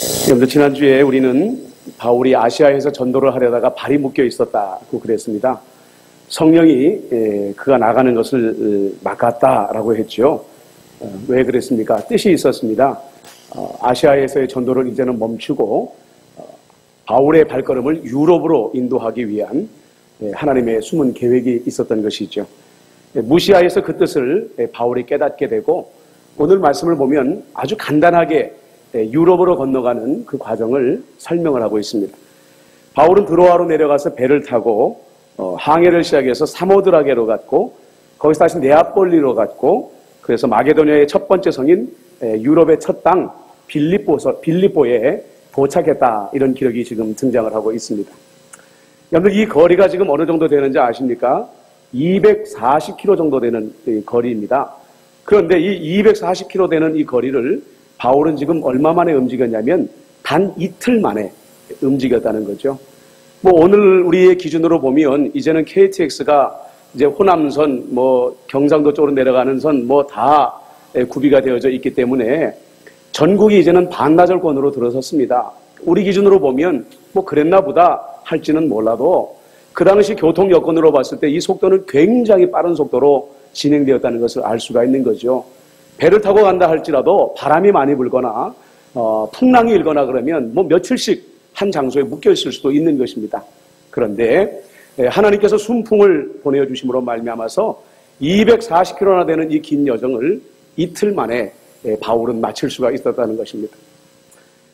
여러분들 지난주에 우리는 바울이 아시아에서 전도를 하려다가 발이 묶여 있었다고 그랬습니다. 성령이 그가 나가는 것을 막았다라고 했죠. 왜 그랬습니까? 뜻이 있었습니다. 아시아에서의 전도를 이제는 멈추고 바울의 발걸음을 유럽으로 인도하기 위한 하나님의 숨은 계획이 있었던 것이죠. 무시하에서 그 뜻을 바울이 깨닫게 되고 오늘 말씀을 보면 아주 간단하게 유럽으로 건너가는 그 과정을 설명을 하고 있습니다. 바울은 드로아로 내려가서 배를 타고 항해를 시작해서 사모드라게로 갔고 거기서 다시 네아폴리로 갔고 그래서 마게도니아의 첫 번째 성인 유럽의 첫 땅 빌립보에 도착했다. 이런 기록이 지금 등장을 하고 있습니다. 여러분 이 거리가 지금 어느 정도 되는지 아십니까? 240km 정도 되는 거리입니다. 그런데 이 240km 되는 이 거리를 바울은 지금 얼마 만에 움직였냐면 단 이틀 만에 움직였다는 거죠. 오늘 우리의 기준으로 보면 이제는 KTX가 이제 호남선, 경상도 쪽으로 내려가는 선 다 구비가 되어져 있기 때문에 전국이 이제는 반나절권으로 들어섰습니다. 우리 기준으로 보면 그랬나 보다 할지는 몰라도 그 당시 교통 여건으로 봤을 때 이 속도는 굉장히 빠른 속도로 진행되었다는 것을 알 수가 있는 거죠. 배를 타고 간다 할지라도 바람이 많이 불거나 풍랑이 일거나 그러면 며칠씩 한 장소에 묶여 있을 수도 있는 것입니다. 그런데 하나님께서 순풍을 보내주심으로 말미암아서 240km나 되는 이 긴 여정을 이틀 만에 바울은 마칠 수가 있었다는 것입니다.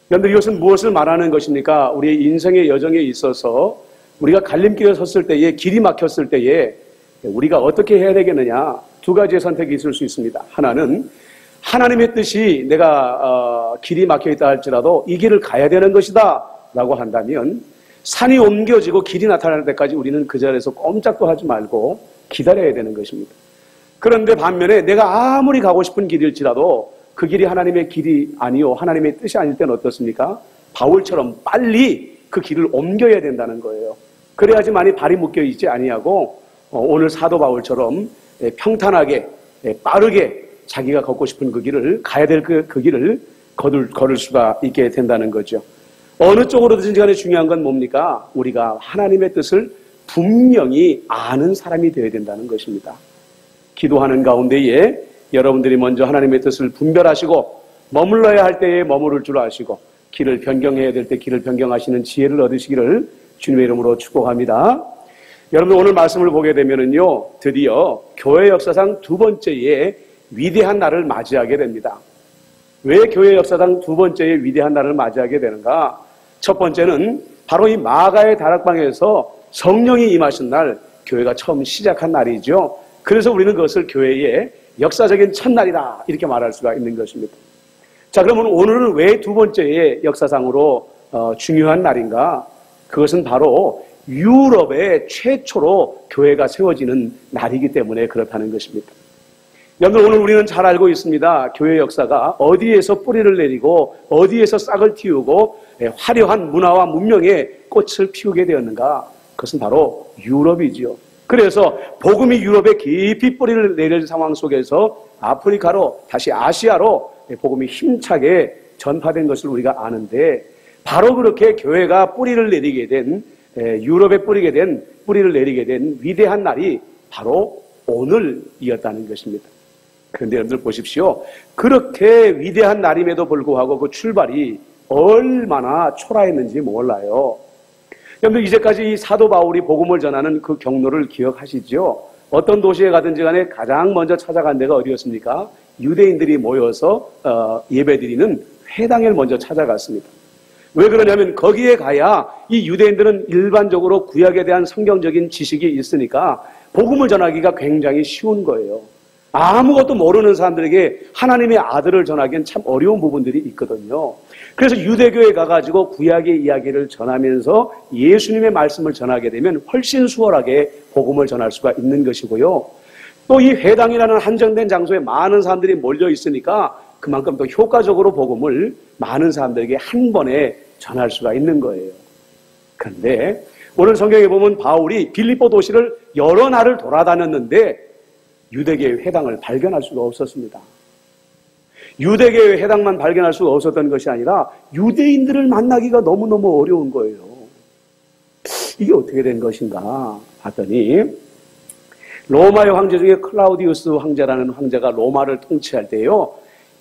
그런데 이것은 무엇을 말하는 것입니까? 우리의 인생의 여정에 있어서 우리가 갈림길에 섰을 때에 길이 막혔을 때에 우리가 어떻게 해야 되겠느냐? 두 가지의 선택이 있을 수 있습니다. 하나는 하나님의 뜻이 내가 길이 막혀 있다 할지라도 이 길을 가야 되는 것이다 라고 한다면 산이 옮겨지고 길이 나타날 때까지 우리는 그 자리에서 꼼짝도 하지 말고 기다려야 되는 것입니다. 그런데 반면에 내가 아무리 가고 싶은 길일지라도 그 길이 하나님의 길이 아니요 하나님의 뜻이 아닐 때는 어떻습니까? 바울처럼 빨리 그 길을 옮겨야 된다는 거예요. 그래야지만이 발이 묶여 있지 아니하고 오늘 사도 바울처럼 평탄하게 빠르게 자기가 걷고 싶은 그 길을 가야 될 그 길을 걸을 수가 있게 된다는 거죠. 어느 쪽으로든지 간에 중요한 건 뭡니까? 우리가 하나님의 뜻을 분명히 아는 사람이 되어야 된다는 것입니다. 기도하는 가운데에 여러분들이 먼저 하나님의 뜻을 분별하시고 머물러야 할 때에 머무를 줄 아시고 길을 변경해야 될 때 길을 변경하시는 지혜를 얻으시기를 주님의 이름으로 축복합니다. 여러분 오늘 말씀을 보게 되면은요 드디어 교회 역사상 두 번째의 위대한 날을 맞이하게 됩니다. 왜 교회 역사상 두 번째의 위대한 날을 맞이하게 되는가? 첫 번째는 바로 이 마가의 다락방에서 성령이 임하신 날 교회가 처음 시작한 날이죠. 그래서 우리는 그것을 교회의 역사적인 첫날이다 이렇게 말할 수가 있는 것입니다. 자 그러면 오늘은 왜 두 번째의 역사상으로 중요한 날인가? 그것은 바로 유럽의 최초로 교회가 세워지는 날이기 때문에 그렇다는 것입니다. 여러분 오늘 우리는 잘 알고 있습니다. 교회 역사가 어디에서 뿌리를 내리고 어디에서 싹을 틔우고 화려한 문화와 문명의 꽃을 피우게 되었는가? 그것은 바로 유럽이지요. 그래서 복음이 유럽에 깊이 뿌리를 내릴 상황 속에서 아프리카로 다시 아시아로 복음이 힘차게 전파된 것을 우리가 아는데 바로 그렇게 교회가 뿌리를 내리게 된 유럽에 뿌리를 내리게 된 위대한 날이 바로 오늘이었다는 것입니다. 그런데 여러분들 보십시오. 그렇게 위대한 날임에도 불구하고 그 출발이 얼마나 초라했는지 몰라요. 여러분들 이제까지 이 사도 바울이 복음을 전하는 그 경로를 기억하시죠? 어떤 도시에 가든지 간에 가장 먼저 찾아간 데가 어디였습니까? 유대인들이 모여서 예배드리는 회당을 먼저 찾아갔습니다. 왜 그러냐면 거기에 가야 이 유대인들은 일반적으로 구약에 대한 성경적인 지식이 있으니까 복음을 전하기가 굉장히 쉬운 거예요. 아무것도 모르는 사람들에게 하나님의 아들을 전하기엔 참 어려운 부분들이 있거든요. 그래서 유대교에 가가지고 구약의 이야기를 전하면서 예수님의 말씀을 전하게 되면 훨씬 수월하게 복음을 전할 수가 있는 것이고요. 또 이 회당이라는 한정된 장소에 많은 사람들이 몰려 있으니까 그만큼 더 효과적으로 복음을 많은 사람들에게 한 번에 전할 수가 있는 거예요. 그런데 오늘 성경에 보면 바울이 빌립보 도시를 여러 날을 돌아다녔는데 유대계의 회당을 발견할 수가 없었습니다. 유대교의 회당만 발견할 수 없었던 것이 아니라 유대인들을 만나기가 너무너무 어려운 거예요. 이게 어떻게 된 것인가 봤더니 로마의 황제 중에 클라우디우스 황제라는 황제가 로마를 통치할 때요,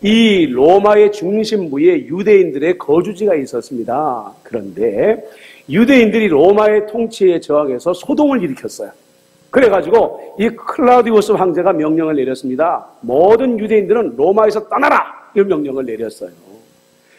이 로마의 중심부에 유대인들의 거주지가 있었습니다. 그런데 유대인들이 로마의 통치에 저항해서 소동을 일으켰어요. 그래가지고 이 클라우디우스 황제가 명령을 내렸습니다. 모든 유대인들은 로마에서 떠나라! 이 명령을 내렸어요.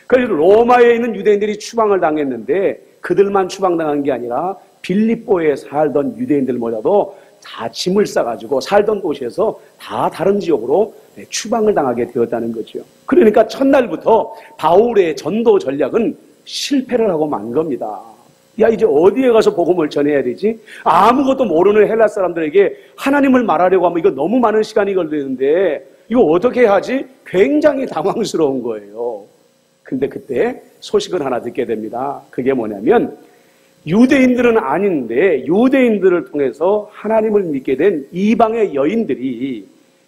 그래서 로마에 있는 유대인들이 추방을 당했는데 그들만 추방당한 게 아니라 빌립보에 살던 유대인들보다도 다 짐을 싸가지고 살던 곳에서 다 다른 지역으로 추방을 당하게 되었다는 거죠. 그러니까 첫날부터 바울의 전도 전략은 실패를 하고 만 겁니다. 야, 이제 어디에 가서 복음을 전해야 되지? 아무것도 모르는 헬라 사람들에게 하나님을 말하려고 하면 이거 너무 많은 시간이 걸리는데 이거 어떻게 하지? 굉장히 당황스러운 거예요. 근데 그때 소식을 하나 듣게 됩니다. 그게 뭐냐면 유대인들은 아닌데 유대인들을 통해서 하나님을 믿게 된 이방의 여인들이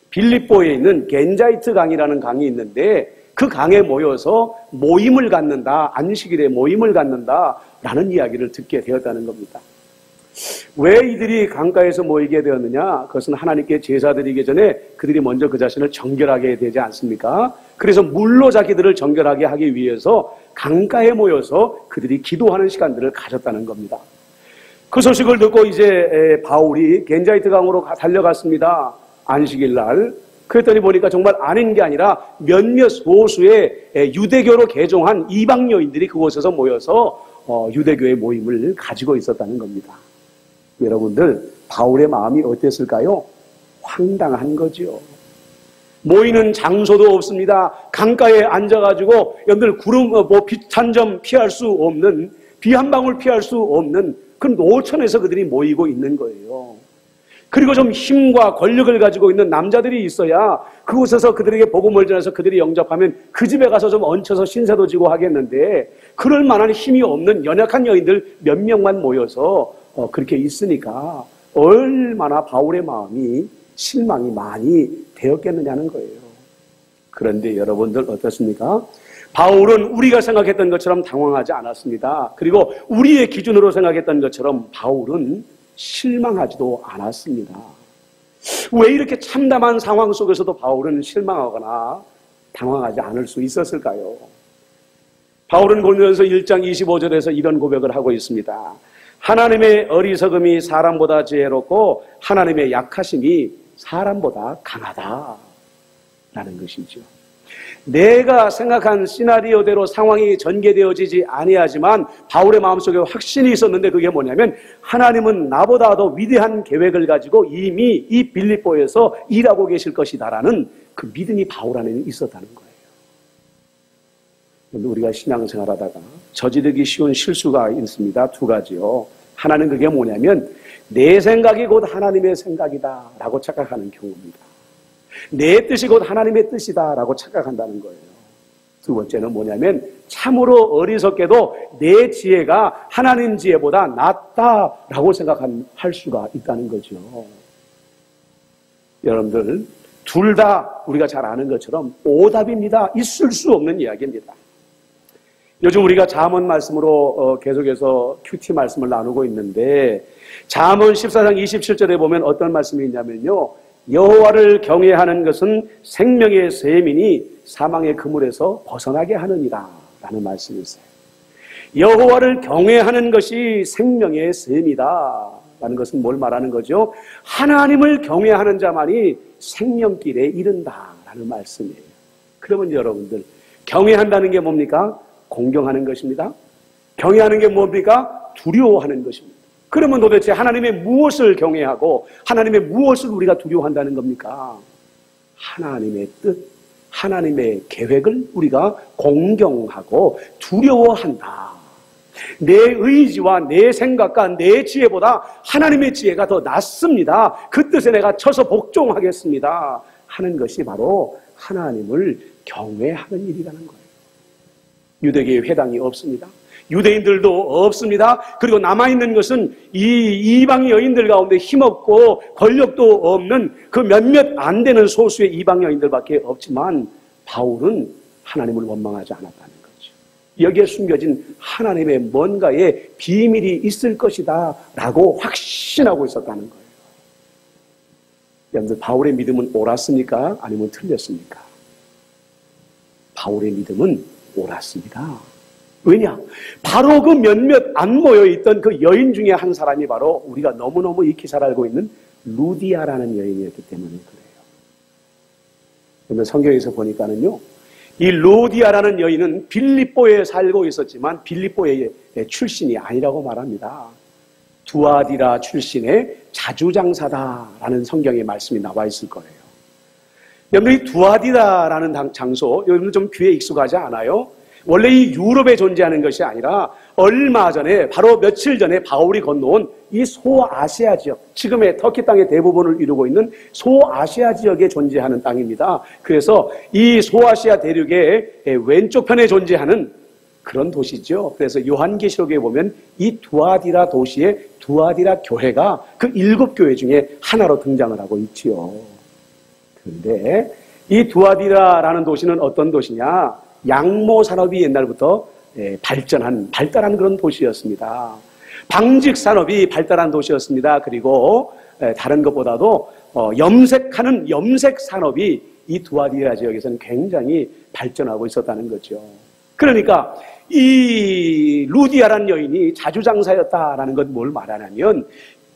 빌립보에 있는 겐자이트 강이라는 강이 있는데 그 강에 모여서 모임을 갖는다, 안식일에 모임을 갖는다라는 이야기를 듣게 되었다는 겁니다. 왜 이들이 강가에서 모이게 되었느냐? 그것은 하나님께 제사 드리기 전에 그들이 먼저 그 자신을 정결하게 되지 않습니까? 그래서 물로 자기들을 정결하게 하기 위해서 강가에 모여서 그들이 기도하는 시간들을 가졌다는 겁니다. 그 소식을 듣고 이제 바울이 겐자이트 강으로 달려갔습니다. 안식일 날. 그랬더니 보니까 정말 아닌 게 아니라 몇몇 소수의 유대교로 개종한 이방 여인들이 그곳에서 모여서 유대교의 모임을 가지고 있었다는 겁니다. 여러분들, 바울의 마음이 어땠을까요? 황당한 거죠. 모이는 장소도 없습니다. 강가에 앉아가지고 여러분들 구름, 빛 한 점 피할 수 없는, 비 한 방울 피할 수 없는 그 노천에서 그들이 모이고 있는 거예요. 그리고 좀 힘과 권력을 가지고 있는 남자들이 있어야 그곳에서 그들에게 복음을 전해서 그들이 영접하면 그 집에 가서 좀 얹혀서 신세도 지고 하겠는데 그럴 만한 힘이 없는 연약한 여인들 몇 명만 모여서 그렇게 있으니까 얼마나 바울의 마음이 실망이 많이 되었겠느냐는 거예요. 그런데 여러분들 어떻습니까? 바울은 우리가 생각했던 것처럼 당황하지 않았습니다. 그리고 우리의 기준으로 생각했던 것처럼 바울은 실망하지도 않았습니다. 왜 이렇게 참담한 상황 속에서도 바울은 실망하거나 당황하지 않을 수 있었을까요? 바울은 고린도전서 1장 25절에서 이런 고백을 하고 있습니다. 하나님의 어리석음이 사람보다 지혜롭고 하나님의 약하심이 사람보다 강하다 라는 것이죠. 내가 생각한 시나리오대로 상황이 전개되어지지 아니하지만 바울의 마음속에 확신이 있었는데 그게 뭐냐면 하나님은 나보다 더 위대한 계획을 가지고 이미 이 빌립보에서 일하고 계실 것이다라는 그 믿음이 바울 안에는 있었다는 거예요. 우리가 신앙생활하다가 저지르기 쉬운 실수가 있습니다. 두 가지요. 하나는 그게 뭐냐면 내 생각이 곧 하나님의 생각이다 라고 착각하는 경우입니다. 내 뜻이 곧 하나님의 뜻이다라고 착각한다는 거예요. 두 번째는 뭐냐면 참으로 어리석게도 내 지혜가 하나님 지혜보다 낫다라고 생각할 수가 있다는 거죠. 여러분들 둘 다 우리가 잘 아는 것처럼 오답입니다. 있을 수 없는 이야기입니다. 요즘 우리가 잠언 말씀으로 계속해서 큐티 말씀을 나누고 있는데 잠언 14장 27절에 보면 어떤 말씀이 있냐면요. 여호와를 경외하는 것은 생명의 셈이니 사망의 그물에서 벗어나게 하느니라 라는 말씀이 있어요. 여호와를 경외하는 것이 생명의 셈이다 라는 것은 뭘 말하는 거죠? 하나님을 경외하는 자만이 생명길에 이른다 라는 말씀이에요. 그러면 여러분들 경외한다는 게 뭡니까? 공경하는 것입니다. 경외하는 게 뭡니까? 두려워하는 것입니다. 그러면 도대체 하나님의 무엇을 경외하고 하나님의 무엇을 우리가 두려워한다는 겁니까? 하나님의 뜻, 하나님의 계획을 우리가 공경하고 두려워한다. 내 의지와 내 생각과 내 지혜보다 하나님의 지혜가 더 낫습니다. 그 뜻에 내가 쳐서 복종하겠습니다 하는 것이 바로 하나님을 경외하는 일이라는 거예요. 유대교의 회당이 없습니다. 유대인들도 없습니다. 그리고 남아있는 것은 이 이방 여인들 가운데 힘없고 권력도 없는 그 몇몇 안 되는 소수의 이방 여인들밖에 없지만 바울은 하나님을 원망하지 않았다는 거죠. 여기에 숨겨진 하나님의 뭔가의 비밀이 있을 것이다 라고 확신하고 있었다는 거예요. 여러분들, 바울의 믿음은 옳았습니까? 아니면 틀렸습니까? 바울의 믿음은 옳았습니다. 왜냐? 바로 그 몇몇 안 모여있던 그 여인 중에 한 사람이 바로 우리가 너무너무 익히 잘 알고 있는 루디아라는 여인이었기 때문에 그래요. 그런데 성경에서 보니까는요, 이 루디아라는 여인은 빌립보에 살고 있었지만 빌립보의 출신이 아니라고 말합니다. 두아디라 출신의 자주장사다라는 성경의 말씀이 나와 있을 거예요. 여러분, 이 두아디라라는 장소, 여러분 좀 귀에 익숙하지 않아요? 원래 이 유럽에 존재하는 것이 아니라 얼마 전에, 바로 며칠 전에 바울이 건너온 이 소아시아 지역, 지금의 터키 땅의 대부분을 이루고 있는 소아시아 지역에 존재하는 땅입니다. 그래서 이 소아시아 대륙의 왼쪽 편에 존재하는 그런 도시죠. 그래서 요한계시록에 보면 이 두아디라 도시의 두아디라 교회가 그 7교회 중에 하나로 등장을 하고 있지요. 그런데 이 두아디라라는 도시는 어떤 도시냐? 양모 산업이 옛날부터 발달한 그런 도시였습니다. 방직 산업이 발달한 도시였습니다. 그리고 다른 것보다도 염색하는 염색 산업이 이 두아디라 지역에서는 굉장히 발전하고 있었다는 거죠. 그러니까 이 루디아라는 여인이 자주장사였다라는 건 뭘 말하냐면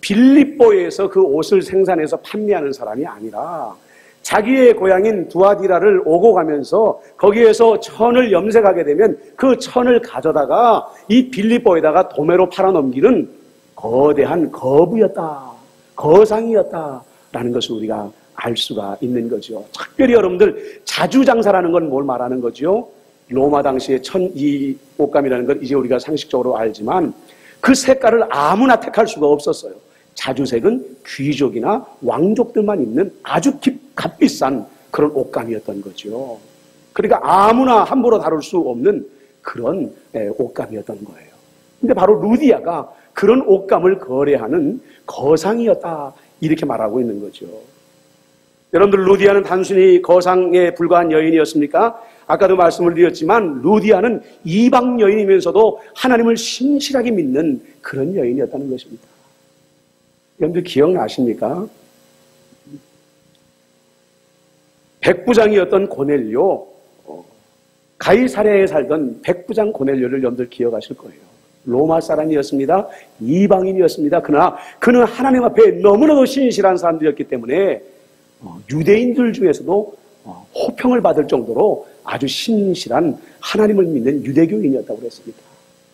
빌립보에서 그 옷을 생산해서 판매하는 사람이 아니라 자기의 고향인 두아디라를 오고 가면서 거기에서 천을 염색하게 되면 그 천을 가져다가 이 빌립보에다가 도매로 팔아넘기는 거대한 거부였다, 거상이었다라는 것을 우리가 알 수가 있는 거죠. 특별히 여러분들, 자주장사라는 건 뭘 말하는 거죠? 로마 당시의 이 옷감이라는 걸 이제 우리가 상식적으로 알지만 그 색깔을 아무나 택할 수가 없었어요. 자주색은 귀족이나 왕족들만 입는 아주 값비싼 그런 옷감이었던 거죠. 그러니까 아무나 함부로 다룰 수 없는 그런 옷감이었던 거예요. 근데 바로 루디아가 그런 옷감을 거래하는 거상이었다, 이렇게 말하고 있는 거죠. 여러분들, 루디아는 단순히 거상에 불과한 여인이었습니까? 아까도 말씀을 드렸지만 루디아는 이방 여인이면서도 하나님을 신실하게 믿는 그런 여인이었다는 것입니다. 여러분들 기억나십니까? 백부장이었던 고넬료, 가이사랴에 살던 백부장 고넬료를 여러분들 기억하실 거예요. 로마 사람이었습니다. 이방인이었습니다. 그러나 그는 하나님 앞에 너무나도 신실한 사람들이었기 때문에 유대인들 중에서도 호평을 받을 정도로 아주 신실한 하나님을 믿는 유대교인이었다고 그랬습니다.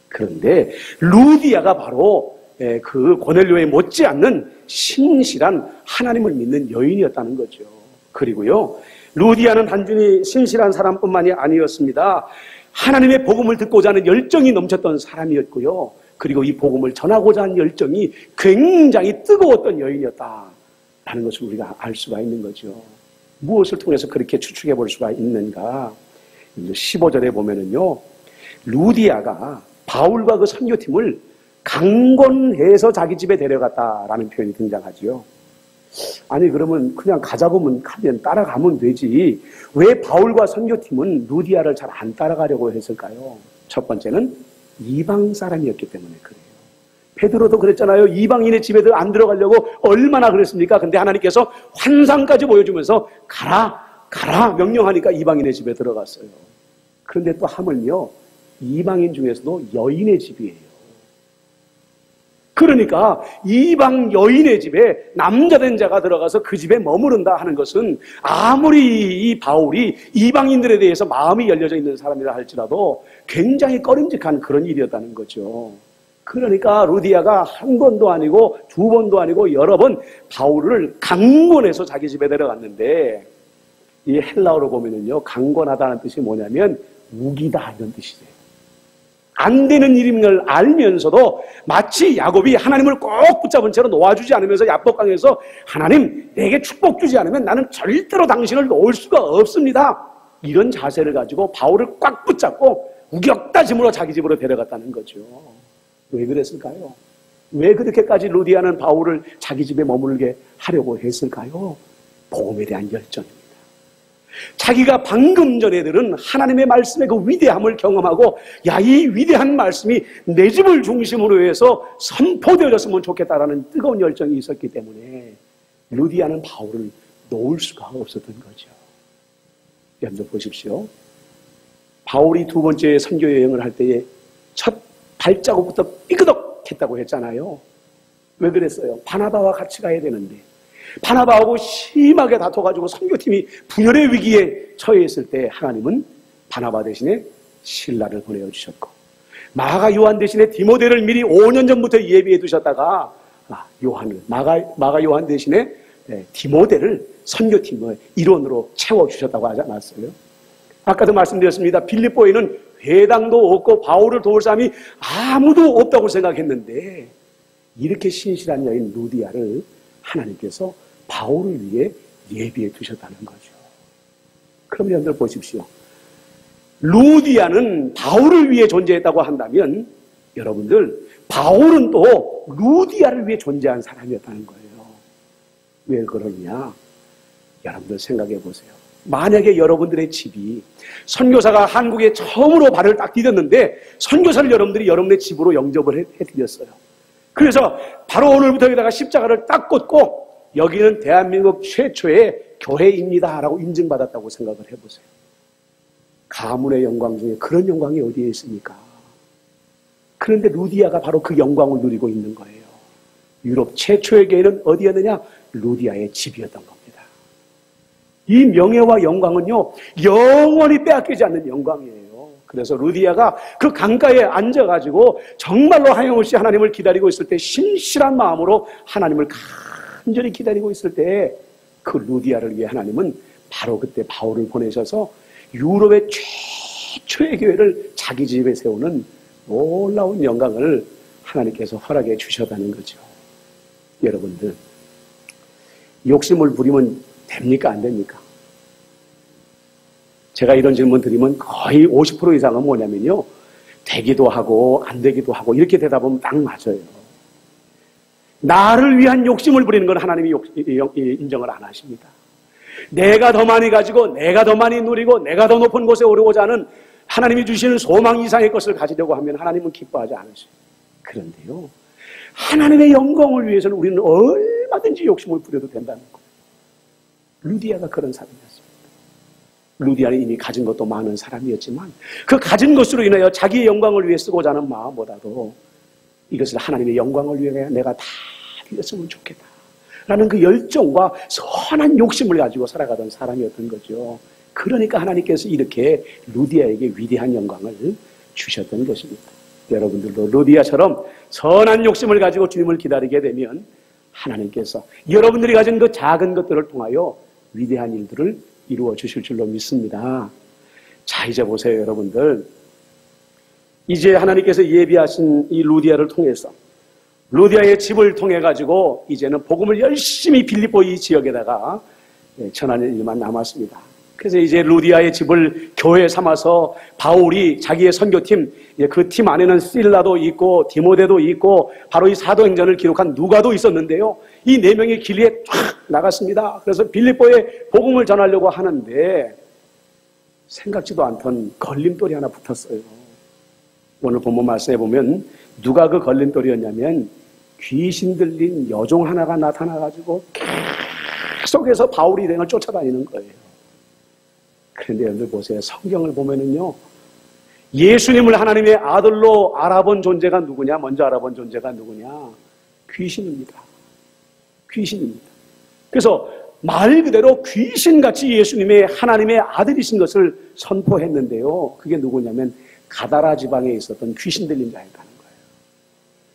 그런데 루디아가 바로 그 고넬료에 못지않는 신실한 하나님을 믿는 여인이었다는 거죠. 그리고요, 루디아는 단순히 신실한 사람뿐만이 아니었습니다. 하나님의 복음을 듣고자 하는 열정이 넘쳤던 사람이었고요. 그리고 이 복음을 전하고자 하는 열정이 굉장히 뜨거웠던 여인이었다라는 것을 우리가 알 수가 있는 거죠. 무엇을 통해서 그렇게 추측해 볼 수가 있는가? 15절에 보면은요, 루디아가 바울과 그 선교팀을 강권해서 자기 집에 데려갔다라는 표현이 등장하지요. 아니, 그러면 그냥 가자고 하면 따라가면 되지, 왜 바울과 선교팀은 루디아를 잘 안 따라가려고 했을까요? 첫 번째는 이방 사람이었기 때문에 그래요. 베드로도 그랬잖아요. 이방인의 집에도 안 들어가려고 얼마나 그랬습니까? 근데 하나님께서 환상까지 보여주면서 가라 명령하니까 이방인의 집에 들어갔어요. 그런데 또 하물며 이방인 중에서도 여인의 집이에요. 그러니까 이방 여인의 집에 남자된 자가 들어가서 그 집에 머무른다 하는 것은 아무리 이 바울이 이방인들에 대해서 마음이 열려져 있는 사람이라 할지라도 굉장히 꺼림직한 그런 일이었다는 거죠. 그러니까 루디아가 한 번도 아니고 두 번도 아니고 여러 번 바울을 강권해서 자기 집에 데려갔는데, 이 헬라어로 보면은요, 강권하다는 뜻이 뭐냐면 우기다, 이런 뜻이에요. 안 되는 일인 걸 알면서도 마치 야곱이 하나님을 꼭 붙잡은 채로 놓아주지 않으면서 야복강에서 하나님, 내게 축복 주지 않으면 나는 절대로 당신을 놓을 수가 없습니다, 이런 자세를 가지고 바울을 꽉 붙잡고 우격다짐으로 자기 집으로 데려갔다는 거죠. 왜 그랬을까요? 왜 그렇게까지 루디아는 바울을 자기 집에 머물게 하려고 했을까요? 복음에 대한 열정입니다. 자기가 방금 전에 들은 하나님의 말씀의 그 위대함을 경험하고, 야, 이 위대한 말씀이 내 집을 중심으로 해서 선포되어졌으면 좋겠다라는 뜨거운 열정이 있었기 때문에 루디아는 바울을 놓을 수가 없었던 거죠. 여러분 보십시오. 바울이 두 번째 선교 여행을 할 때에 첫 발자국부터 삐그덕했다고 했잖아요. 왜 그랬어요? 바나바와 같이 가야 되는데 바나바하고 심하게 다퉈가지고 선교팀이 분열의 위기에 처해 있을 때 하나님은 바나바 대신에 실라를 보내주셨고, 마가 요한 대신에 디모데를 미리 5년 전부터 예비해 두셨다가 마가 요한 대신에 디모데를 선교팀의 일원으로 채워주셨다고 하지 않았어요? 아까도 말씀드렸습니다. 빌립보에는 회당도 없고 바울을 도울 사람이 아무도 없다고 생각했는데 이렇게 신실한 여인 루디아를 하나님께서 바울을 위해 예비해 두셨다는 거죠. 그럼 여러분들 보십시오. 루디아는 바울을 위해 존재했다고 한다면 여러분들, 바울은 또 루디아를 위해 존재한 사람이었다는 거예요. 왜 그러냐? 여러분들 생각해 보세요. 만약에 여러분들의 집이, 선교사가 한국에 처음으로 발을 딱 디뎠는데 선교사를 여러분들이 여러분의 집으로 영접을 해드렸어요. 그래서 바로 오늘부터 여기다가 십자가를 딱 꽂고 여기는 대한민국 최초의 교회입니다 라고 인증받았다고 생각을 해보세요. 가문의 영광 중에 그런 영광이 어디에 있습니까? 그런데 루디아가 바로 그 영광을 누리고 있는 거예요. 유럽 최초의 교회는 어디였느냐? 루디아의 집이었던 겁니다. 이 명예와 영광은요, 영원히 빼앗기지 않는 영광이에요. 그래서 루디아가 그 강가에 앉아가지고 정말로 하염없이 하나님을 기다리고 있을 때, 신실한 마음으로 하나님을 간절히 기다리고 있을 때 그 루디아를 위해 하나님은 바로 그때 바울을 보내셔서 유럽의 최초의 교회를 자기 집에 세우는 놀라운 영광을 하나님께서 허락해 주셨다는 거죠. 여러분들, 욕심을 부리면 됩니까? 안 됩니까? 제가 이런 질문 드리면 거의 50% 이상은 뭐냐면요, 되기도 하고 안 되기도 하고 이렇게 되다 보면 딱 맞아요. 나를 위한 욕심을 부리는 건 하나님이 인정을 안 하십니다. 내가 더 많이 가지고 내가 더 많이 누리고 내가 더 높은 곳에 오르고자 하는 하나님이 주시는 소망 이상의 것을 가지려고 하면 하나님은 기뻐하지 않으셔요. 그런데요, 하나님의 영광을 위해서는 우리는 얼마든지 욕심을 부려도 된다는 거예요. 루디아가 그런 사람이었습니다. 루디아는 이미 가진 것도 많은 사람이었지만 그 가진 것으로 인하여 자기의 영광을 위해 쓰고자 하는 마음보다도 이것을 하나님의 영광을 위해 내가 다 드렸으면 좋겠다 라는 그 열정과 선한 욕심을 가지고 살아가던 사람이었던 거죠. 그러니까 하나님께서 이렇게 루디아에게 위대한 영광을 주셨던 것입니다. 여러분들도 루디아처럼 선한 욕심을 가지고 주님을 기다리게 되면 하나님께서 여러분들이 가진 그 작은 것들을 통하여 위대한 일들을 이루어 주실 줄로 믿습니다. 자, 이제 보세요, 여러분들. 이제 하나님께서 예비하신 이 루디아를 통해서, 루디아의 집을 통해 가지고 이제는 복음을 열심히 빌립보 이 지역에다가 전하는 일만 남았습니다. 그래서 이제 루디아의 집을 교회 삼아서 바울이 자기의 선교팀, 그 팀 안에는 실라도 있고 디모데도 있고 바로 이 사도행전을 기록한 누가도 있었는데요. 이 네 명이 길리에 쫙 나갔습니다. 그래서 빌립보에 복음을 전하려고 하는데 생각지도 않던 걸림돌이 하나 붙었어요. 오늘 본문 말씀에 보면 누가 그 걸림돌이었냐면 귀신 들린 여종 하나가 나타나가지고 계속해서 바울이 일행을 쫓아다니는 거예요. 그런데 여러분들 보세요. 성경을 보면은요, 예수님을 하나님의 아들로 알아본 존재가 누구냐? 먼저 알아본 존재가 누구냐? 귀신입니다. 귀신입니다. 그래서 말 그대로 귀신같이 예수님의 하나님의 아들이신 것을 선포했는데요. 그게 누구냐면 가다라 지방에 있었던 귀신 들린 자였다는 거예요.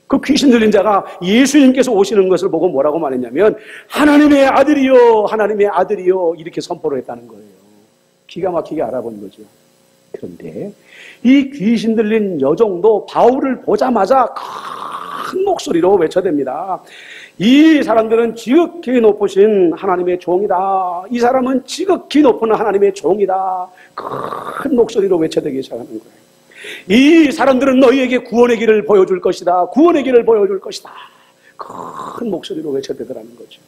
그 귀신 들린 자가 예수님께서 오시는 것을 보고 뭐라고 말했냐면 하나님의 아들이요, 하나님의 아들이요 이렇게 선포를 했다는 거예요. 기가 막히게 알아본 거죠. 그런데 이 귀신 들린 여종도 바울을 보자마자 큰 목소리로 외쳐댑니다. 이 사람들은 지극히 높으신 하나님의 종이다. 이 사람은 지극히 높은 하나님의 종이다. 큰 목소리로 외쳐대기 시작하는 거예요. 이 사람들은 너희에게 구원의 길을 보여줄 것이다. 구원의 길을 보여줄 것이다. 큰 목소리로 외쳐대더라는 거죠.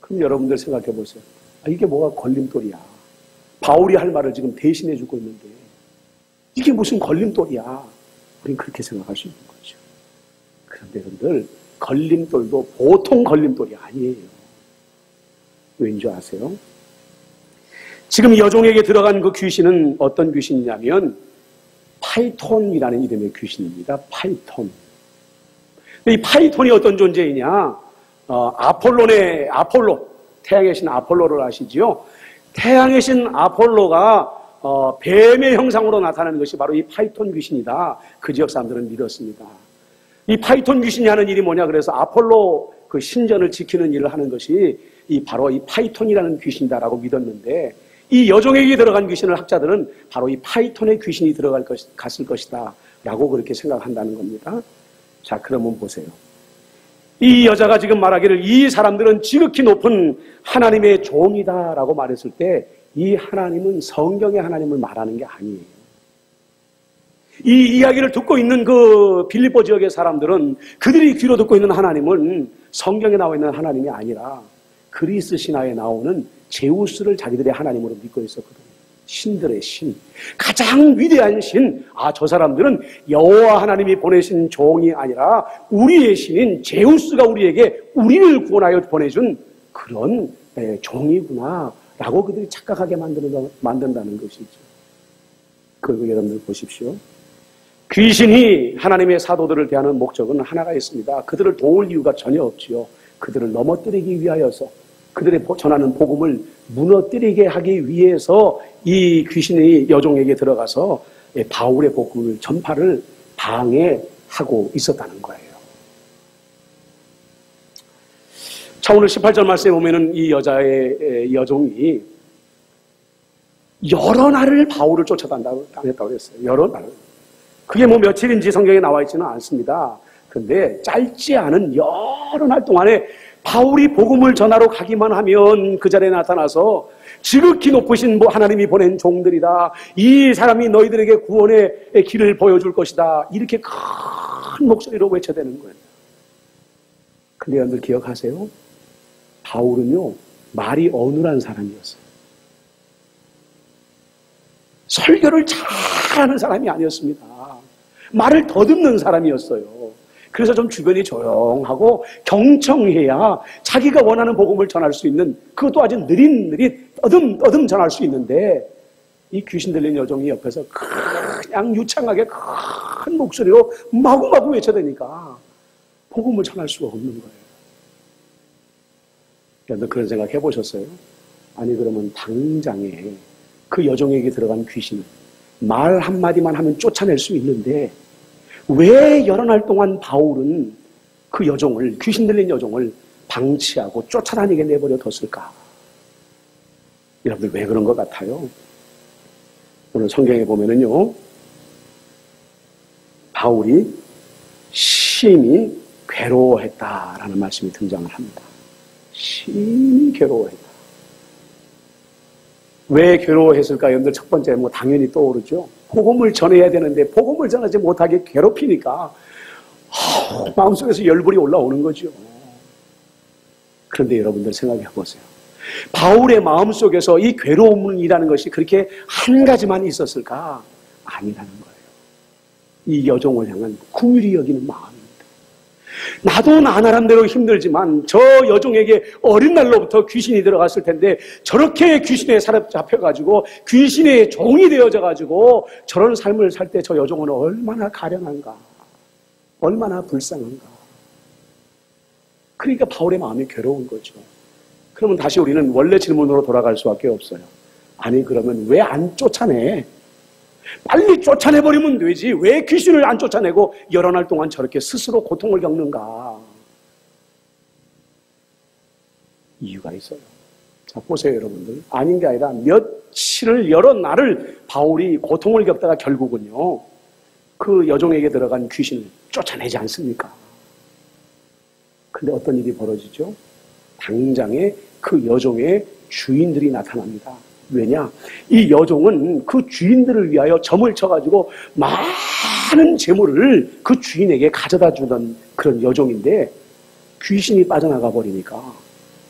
그럼 여러분들 생각해 보세요. 이게 뭐가 걸림돌이야. 바울이 할 말을 지금 대신해 주고 있는데 이게 무슨 걸림돌이야. 우리는 그렇게 생각할 수 있는 거죠. 그런데 여러분들, 걸림돌도 보통 걸림돌이 아니에요. 왜인 줄 아세요? 지금 여종에게 들어간 그 귀신은 어떤 귀신이냐면 파이톤이라는 이름의 귀신입니다. 파이톤. 이 파이톤이 어떤 존재이냐? 아폴로, 태양의 신 아폴로를 아시지요? 태양의 신 아폴로가 뱀의 형상으로 나타나는 것이 바로 이 파이톤 귀신이다. 그 지역 사람들은 믿었습니다. 이 파이톤 귀신이 하는 일이 뭐냐? 그래서 아폴로 그 신전을 지키는 일을 하는 것이 바로 이 파이톤이라는 귀신이다라고 믿었는데, 이 여종에게 들어간 귀신을 학자들은 바로 이 파이톤의 귀신이 갔을 것이다 라고 그렇게 생각한다는 겁니다. 자, 그러면 보세요. 이 여자가 지금 말하기를 이 사람들은 지극히 높은 하나님의 종이다 라고 말했을 때, 이 하나님은 성경의 하나님을 말하는 게 아니에요. 이 이야기를 듣고 있는 그 빌립보 지역의 사람들은 그들이 귀로 듣고 있는 하나님은 성경에 나와 있는 하나님이 아니라 그리스 신화에 나오는 제우스를 자기들의 하나님으로 믿고 있었거든요. 신들의 신, 가장 위대한 신. 저 사람들은 여호와 하나님이 보내신 종이 아니라 우리의 신인 제우스가 우리에게 우리를 구원하여 보내준 그런 종이구나 라고 그들이 착각하게 만든다는 것이죠. 그리고 여러분들 보십시오. 귀신이 하나님의 사도들을 대하는 목적은 하나가 있습니다. 그들을 도울 이유가 전혀 없지요. 그들을 넘어뜨리기 위하여서, 그들의 전하는 복음을 무너뜨리게 하기 위해서 이 귀신이 여종에게 들어가서 바울의 복음을 전파를 방해하고 있었다는 거예요. 자, 오늘 18절 말씀에 보면은 이 여종이 여러 날을 바울을 쫓아다녔다고 했어요. 여러 날. 그게 뭐 며칠인지 성경에 나와 있지는 않습니다. 근데 짧지 않은 여러 날 동안에 바울이 복음을 전하러 가기만 하면 그 자리에 나타나서 지극히 높으신 하나님이 보낸 종들이다. 이 사람이 너희들에게 구원의 길을 보여줄 것이다. 이렇게 큰 목소리로 외쳐대는 거예요. 근데 여러분들 기억하세요? 바울은요, 말이 어눌한 사람이었어요. 설교를 잘하는 사람이 아니었습니다. 말을 더듬는 사람이었어요. 그래서 좀 주변이 조용하고 경청해야 자기가 원하는 복음을 전할 수 있는, 그것도 아주 느릿느릿 떠듬 전할 수 있는데, 이 귀신 들린 여종이 옆에서 그냥 유창하게 큰 목소리로 마구마구 외쳐대니까 복음을 전할 수가 없는 거예요. 여러분 그런 생각 해보셨어요? 아니 그러면 당장에 그 여종에게 들어간 귀신은 말 한마디만 하면 쫓아낼 수 있는데 왜 여러 날 동안 바울은 그 여종을, 귀신 들린 여종을 방치하고 쫓아다니게 내버려 뒀을까? 여러분들 왜 그런 것 같아요? 오늘 성경에 보면은요, 바울이 심히 괴로워했다라는 말씀이 등장을 합니다. 심히 괴로워했다. 왜 괴로워했을까? 여러분들 첫 번째 당연히 떠오르죠. 복음을 전해야 되는데 복음을 전하지 못하게 괴롭히니까 마음속에서 열불이 올라오는 거죠. 그런데 여러분들 생각해 보세요. 바울의 마음속에서 이 괴로움이라는 것이 그렇게 한 가지만 있었을까? 아니라는 거예요. 이 여종을 향한 긍휼히 여기는 마음입니다. 나도 나 나름대로 힘들지만 저 여종에게 어린 날로부터 귀신이 들어갔을 텐데 저렇게 귀신에 사로잡혀가지고 귀신의 종이 되어져가지고 저런 삶을 살 때 저 여종은 얼마나 가련한가, 얼마나 불쌍한가. 그러니까 바울의 마음이 괴로운 거죠. 그러면 다시 우리는 원래 질문으로 돌아갈 수밖에 없어요. 아니 그러면 왜 안 쫓아내? 빨리 쫓아내버리면 되지. 왜 귀신을 안 쫓아내고 여러 날 동안 저렇게 스스로 고통을 겪는가? 이유가 있어요. 자, 보세요, 여러분들. 아닌 게 아니라 며칠을, 여러 날을 바울이 고통을 겪다가 결국은요, 그 여종에게 들어간 귀신을 쫓아내지 않습니까? 근데 어떤 일이 벌어지죠? 당장에 그 여종의 주인들이 나타납니다. 왜냐? 이 여종은 그 주인들을 위하여 점을 쳐가지고 많은 재물을 그 주인에게 가져다 주던 그런 여종인데 귀신이 빠져나가 버리니까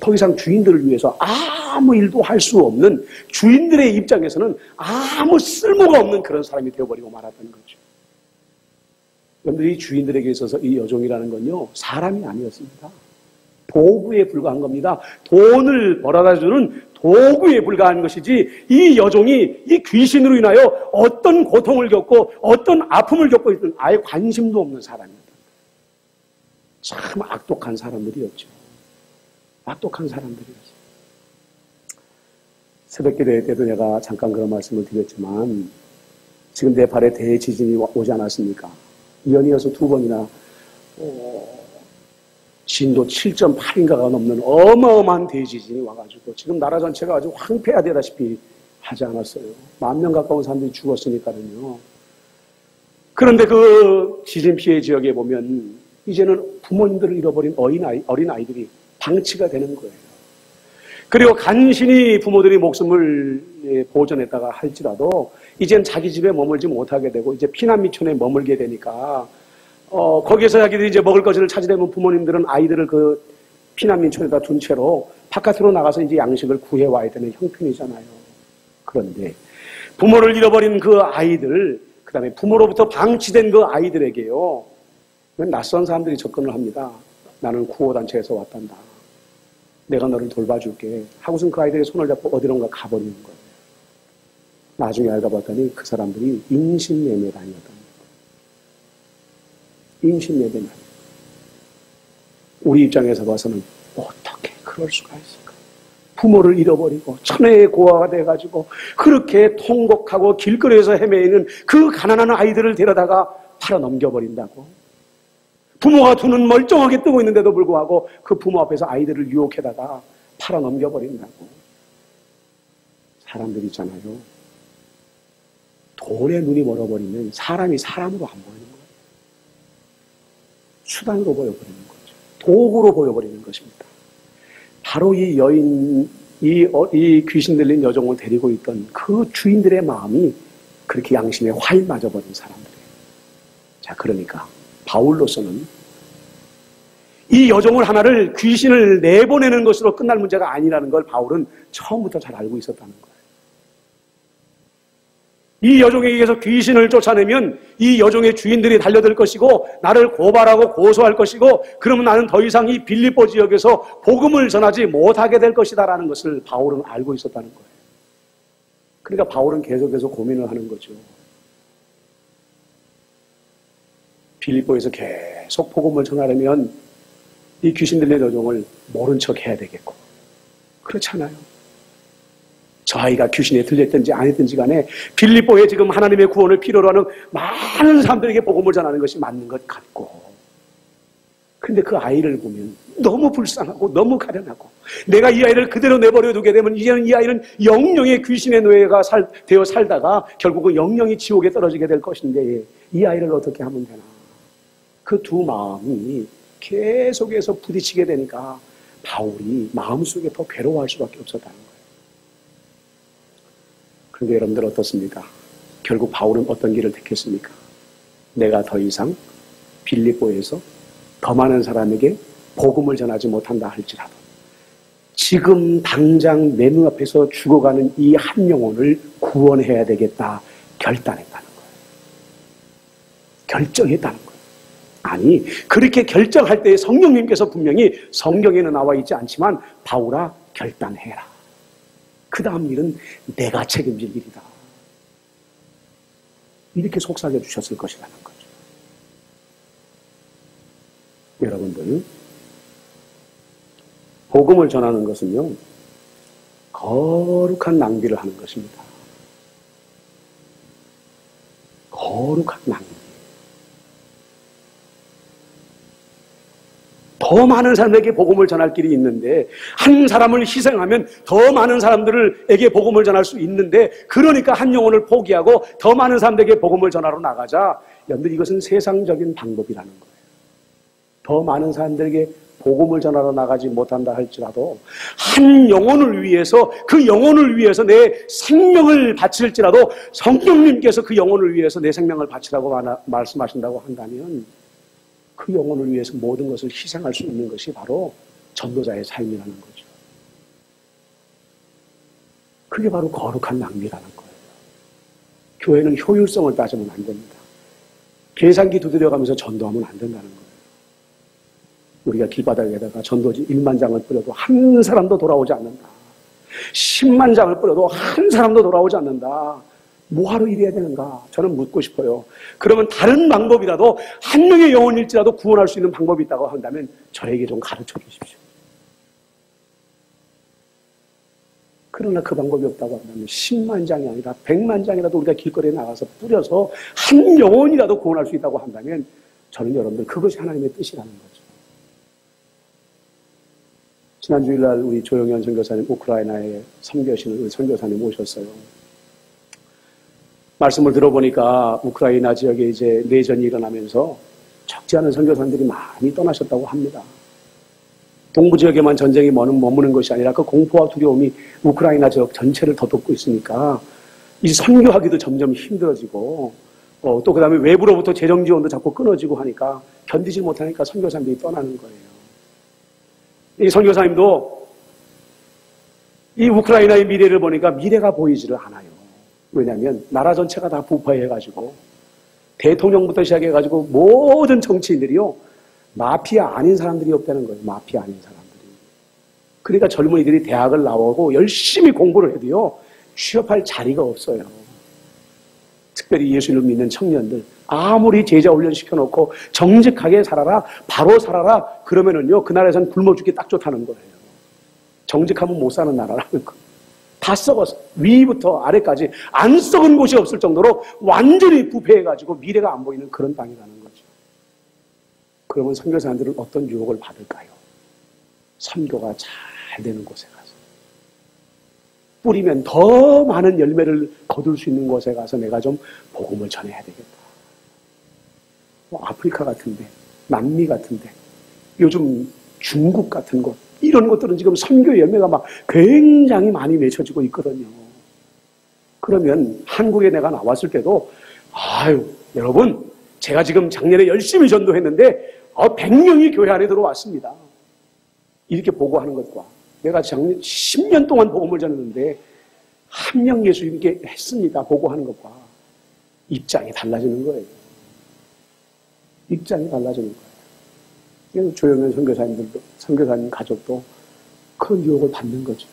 더 이상 주인들을 위해서 아무 일도 할 수 없는, 주인들의 입장에서는 아무 쓸모가 없는 그런 사람이 되어버리고 말았던 거죠. 그런데 이 주인들에게 있어서 이 여종이라는 건요, 사람이 아니었습니다. 도구에 불과한 겁니다. 돈을 벌어다주는 도구에 불과한 것이지, 이 여종이 이 귀신으로 인하여 어떤 고통을 겪고 어떤 아픔을 겪고 있든 아예 관심도 없는 사람이었다. 참 악독한 사람들이었죠. 악독한 사람들이었어요. 새벽기도회 때도 내가 잠깐 그런 말씀을 드렸지만, 지금 내 발에 대지진이 오지 않았습니까? 연이어서 2번이나 진도 7.8인가가 넘는 어마어마한 대지진이 와가지고 지금 나라 전체가 아주 황폐화되다시피 하지 않았어요. 10,000명 가까운 사람들이 죽었으니까요. 그런데 그 지진 피해 지역에 보면 이제는 부모님들을 잃어버린 어린아이들이 방치가 되는 거예요. 그리고 간신히 부모들이 목숨을 보존했다가 할지라도 이젠 자기 집에 머물지 못하게 되고 이제 피난민촌에 머물게 되니까 거기에서 자기들이 이제 먹을 것을 찾으려면 부모님들은 아이들을 그 피난민촌에다 둔 채로 바깥으로 나가서 이제 양식을 구해와야 되는 형편이잖아요. 그런데 부모를 잃어버린 그 아이들, 그 다음에 부모로부터 방치된 그 아이들에게요, 낯선 사람들이 접근을 합니다. 나는 구호단체에서 왔단다. 내가 너를 돌봐줄게. 하고선 그 아이들의 손을 잡고 어디론가 가버리는 거예요. 나중에 알고 봤더니 그 사람들이 임신예매단이었답니다. 임신예매단. 우리 입장에서 봐서는 어떻게 그럴 수가 있을까? 부모를 잃어버리고 천혜의 고아가 돼가지고 그렇게 통곡하고 길거리에서 헤매이는 그 가난한 아이들을 데려다가 팔아 넘겨버린다고. 부모가 두 눈 멀쩡하게 뜨고 있는데도 불구하고 그 부모 앞에서 아이들을 유혹해다가 팔아 넘겨버린다고. 사람들 있잖아요. 돈에 눈이 멀어버리면 사람이 사람으로 안 보이는 거예요. 수단으로 보여버리는 거죠. 도구로 보여버리는 것입니다. 바로 이 여인, 이 귀신 들린 여종을 데리고 있던 그 주인들의 마음이 그렇게 양심에 활 맞아버린 사람들이에요. 자, 그러니까 바울로서는 이 여종을 하나를 귀신을 내보내는 것으로 끝날 문제가 아니라는 걸 바울은 처음부터 잘 알고 있었다는 거예요. 이 여종에게 의해서 귀신을 쫓아내면 이 여종의 주인들이 달려들 것이고 나를 고발하고 고소할 것이고 그러면 나는 더 이상 이 빌립보 지역에서 복음을 전하지 못하게 될 것이다라는 것을 바울은 알고 있었다는 거예요. 그러니까 바울은 계속해서 고민을 하는 거죠. 빌립보에서 계속 복음을 전하려면 이 귀신 들린 여종을 모른 척 해야 되겠고, 그렇잖아요. 저 아이가 귀신에 들렸든지 아니든지 간에 빌립보에 지금 하나님의 구원을 필요로 하는 많은 사람들에게 복음을 전하는 것이 맞는 것 같고, 그런데 그 아이를 보면 너무 불쌍하고 너무 가련하고, 내가 이 아이를 그대로 내버려 두게 되면 이제는 이 아이는 영영의 귀신의 노예가 되어 살다가 결국은 영영이 지옥에 떨어지게 될 것인데 이 아이를 어떻게 하면 되나. 그 두 마음이 계속해서 부딪히게 되니까 바울이 마음속에 더 괴로워할 수밖에 없었다는 거예요. 그런데 여러분들 어떻습니까? 결국 바울은 어떤 길을 택했습니까? 내가 더 이상 빌립보에서 더 많은 사람에게 복음을 전하지 못한다 할지라도 지금 당장 내 눈앞에서 죽어가는 이 한 영혼을 구원해야 되겠다 결단했다는 거예요. 결정했다는 거예요. 아니, 그렇게 결정할 때 성령님께서 분명히 성경에는 나와 있지 않지만 바울아 결단해라. 그 다음 일은 내가 책임질 일이다. 이렇게 속삭여 주셨을 것이라는 거죠. 여러분들, 복음을 전하는 것은요, 거룩한 낭비를 하는 것입니다. 거룩한 낭비. 더 많은 사람에게 복음을 전할 길이 있는데 한 사람을 희생하면 더 많은 사람들에게 복음을 전할 수 있는데 그러니까 한 영혼을 포기하고 더 많은 사람들에게 복음을 전하러 나가자. 여러분들 이것은 세상적인 방법이라는 거예요. 더 많은 사람들에게 복음을 전하러 나가지 못한다 할지라도 한 영혼을 위해서 그 영혼을 위해서 내 생명을 바칠지라도 성령님께서 그 영혼을 위해서 내 생명을 바치라고 말씀하신다고 한다면 그 영혼을 위해서 모든 것을 희생할 수 있는 것이 바로 전도자의 삶이라는 거죠. 그게 바로 거룩한 낭비라는 거예요. 교회는 효율성을 따지면 안 됩니다. 계산기 두드려가면서 전도하면 안 된다는 거예요. 우리가 길바닥에다가 전도지 1만 장을 뿌려도 한 사람도 돌아오지 않는다. 10만 장을 뿌려도 한 사람도 돌아오지 않는다. 뭐하러 이래야 되는가? 저는 묻고 싶어요. 그러면 다른 방법이라도 한 명의 영혼일지라도 구원할 수 있는 방법이 있다고 한다면 저에게 좀 가르쳐 주십시오. 그러나 그 방법이 없다고 한다면 10만 장이 아니라 100만 장이라도 우리가 길거리에 나가서 뿌려서 한 영혼이라도 구원할 수 있다고 한다면 저는 여러분들 그것이 하나님의 뜻이라는 거죠. 지난 주일날 우리 조영현 선교사님 우크라이나에 선교하시는 선교사님 오셨어요. 말씀을 들어보니까 우크라이나 지역에 이제 내전이 일어나면서 적지 않은 선교사님들이 많이 떠나셨다고 합니다. 동부 지역에만 전쟁이 머무는 것이 아니라 그 공포와 두려움이 우크라이나 지역 전체를 덮고 있으니까 이 선교하기도 점점 힘들어지고 또 그 다음에 외부로부터 재정 지원도 자꾸 끊어지고 하니까 견디지 못하니까 선교사님들이 떠나는 거예요. 이 선교사님도 이 우크라이나의 미래를 보니까 미래가 보이지를 않아요. 왜냐하면 나라 전체가 다 부패해가지고 대통령부터 시작해가지고 모든 정치인들이요 마피아 아닌 사람들이 없다는 거예요. 마피아 아닌 사람들이. 그러니까 젊은이들이 대학을 나오고 열심히 공부를 해도요 취업할 자리가 없어요. 특별히 예수를 믿는 청년들 아무리 제자 훈련 시켜놓고 정직하게 살아라 바로 살아라 그러면은요 그 나라에서는 굶어 죽기 딱 좋다는 거예요. 정직하면 못 사는 나라라는 거. 다 썩어서 위부터 아래까지 안 썩은 곳이 없을 정도로 완전히 부패해가지고 미래가 안 보이는 그런 땅이라는 거죠. 그러면 선교사님들은 어떤 유혹을 받을까요? 선교가 잘 되는 곳에 가서 뿌리면 더 많은 열매를 거둘 수 있는 곳에 가서 내가 좀 복음을 전해야 되겠다. 아프리카 같은데, 남미 같은데, 요즘 중국 같은 곳 이런 것들은 지금 선교 열매가 막 굉장히 많이 맺혀지고 있거든요. 그러면 한국에 내가 나왔을 때도 여러분 제가 지금 작년에 열심히 전도했는데 100명이 교회 안에 들어왔습니다. 이렇게 보고하는 것과 내가 작년 10년 동안 복음을 전했는데 한 명 예수님께 했습니다. 보고하는 것과 입장이 달라지는 거예요. 입장이 달라지는 거예요. 조영현 선교사님들도, 선교사님 가족도 그런 유혹을 받는 거죠.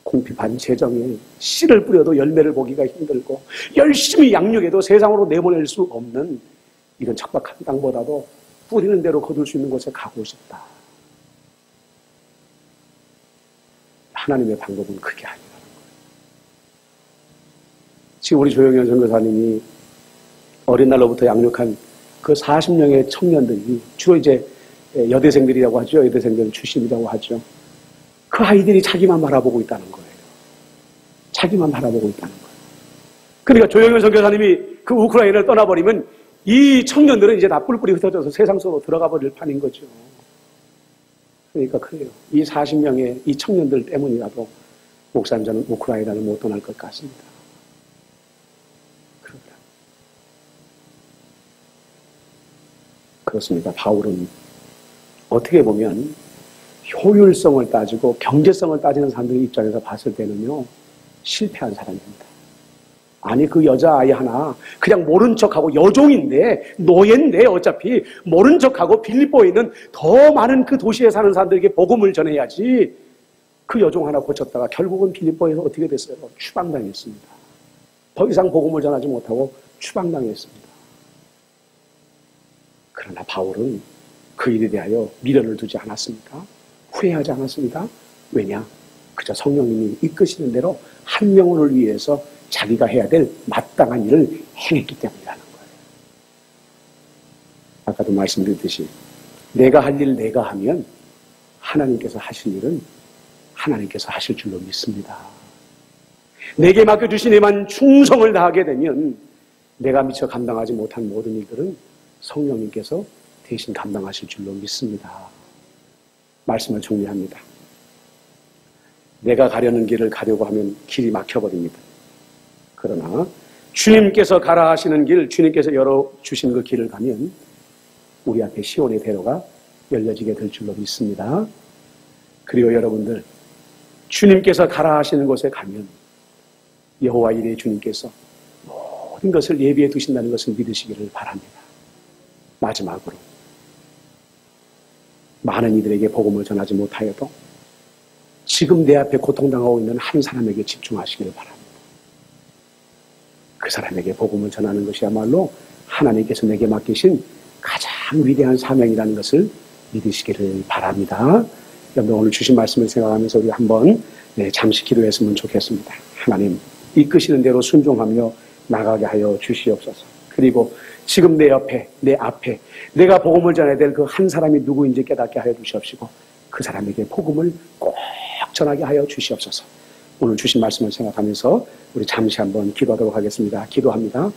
궁핍한 재정에 씨를 뿌려도 열매를 보기가 힘들고 열심히 양육해도 세상으로 내보낼 수 없는 이런 척박한 땅보다도 뿌리는 대로 거둘 수 있는 곳에 가고 싶다. 하나님의 방법은 그게 아니라는 거예요. 지금 우리 조영현 선교사님이 어린 날로부터 양육한 그 40명의 청년들이 주로 이제 여대생들이라고 하죠. 여대생들 출신이라고 하죠. 그 아이들이 자기만 바라보고 있다는 거예요. 자기만 바라보고 있다는 거예요. 그러니까 조영현 선교사님이 그 우크라이나를 떠나버리면 이 청년들은 이제 다 뿔뿔이 흩어져서 세상 속으로 들어가 버릴 판인 거죠. 그러니까 그래요. 이 40명의 이 청년들 때문이라도 목사님 저는 우크라이나를 못 떠날 것 같습니다. 그렇습니다. 바울은 어떻게 보면 효율성을 따지고 경제성을 따지는 사람들의 입장에서 봤을 때는요 실패한 사람입니다. 아니 그 여자아이 하나 그냥 모른 척하고 여종인데 노예인데 어차피 모른 척하고 빌립보에 있는 더 많은 그 도시에 사는 사람들에게 복음을 전해야지 그 여종 하나 고쳤다가 결국은 빌립보에서 어떻게 됐어요? 추방당했습니다. 더 이상 복음을 전하지 못하고 추방당했습니다. 그러나 바울은 그 일에 대하여 미련을 두지 않았습니까? 후회하지 않았습니까? 왜냐? 그저 성령님이 이끄시는 대로 한 영혼을 위해서 자기가 해야 될 마땅한 일을 행했기 때문이라는 거예요. 아까도 말씀드렸듯이 내가 할 일 내가 하면 하나님께서 하실 일은 하나님께서 하실 줄로 믿습니다. 내게 맡겨주신 일만 충성을 다하게 되면 내가 미처 감당하지 못한 모든 일들은 성령님께서 대신 감당하실 줄로 믿습니다. 말씀을 정리합니다. 내가 가려는 길을 가려고 하면 길이 막혀버립니다. 그러나 주님께서 가라 하시는 길, 주님께서 열어주신 그 길을 가면 우리 앞에 시온의 대로가 열려지게 될 줄로 믿습니다. 그리고 여러분들 주님께서 가라 하시는 곳에 가면 여호와 이레 주님께서 모든 것을 예비해 두신다는 것을 믿으시기를 바랍니다. 마지막으로 많은 이들에게 복음을 전하지 못하여도 지금 내 앞에 고통당하고 있는 한 사람에게 집중하시기를 바랍니다. 그 사람에게 복음을 전하는 것이야말로 하나님께서 내게 맡기신 가장 위대한 사명이라는 것을 믿으시기를 바랍니다. 여러분 오늘 주신 말씀을 생각하면서 우리 한번 잠시 기도했으면 좋겠습니다. 하나님 이끄시는 대로 순종하며 나가게 하여 주시옵소서. 그리고 지금 내 옆에 내 앞에 내가 복음을 전해야 될 그 한 사람이 누구인지 깨닫게 하여 주시옵시고 그 사람에게 복음을 꼭 전하게 하여 주시옵소서. 오늘 주신 말씀을 생각하면서 우리 잠시 한번 기도하도록 하겠습니다. 기도합니다.